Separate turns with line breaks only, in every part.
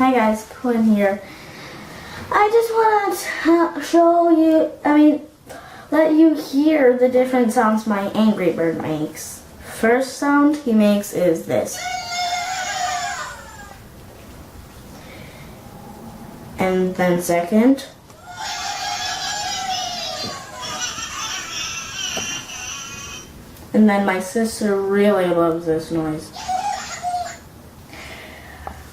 Hi guys, Quinn here. I just want to show you, let you hear the different sounds my Angry Bird makes. First sound he makes is this. And then second. And then my sister really loves this noise.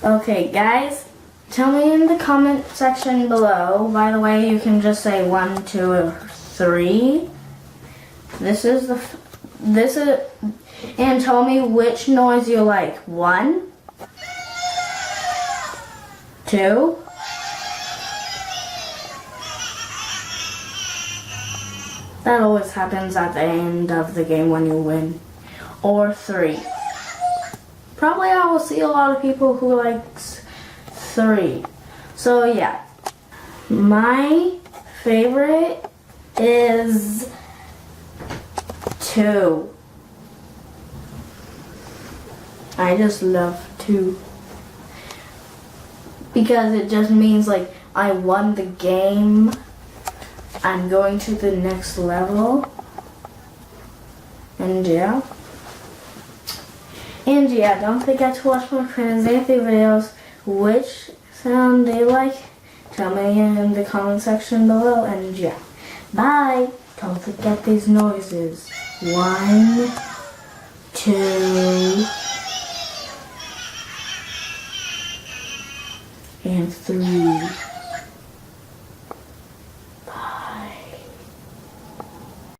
Okay, guys, tell me in the comment section below. By the way, you can just say 1, 2, or 3. And tell me which noise you like. 1, 2, that always happens at the end of the game when you win. Or 3. Probably I will see a lot of people who likes 3. So yeah. My favorite is 2. I just love 2. Because it just means like I won the game. I'm going to the next level. And yeah. And yeah, don't forget to watch my friends' Anthony videos. Which sound they like? Tell me in the comment section below. And yeah, bye. Don't forget these noises. 1, 2, and 3.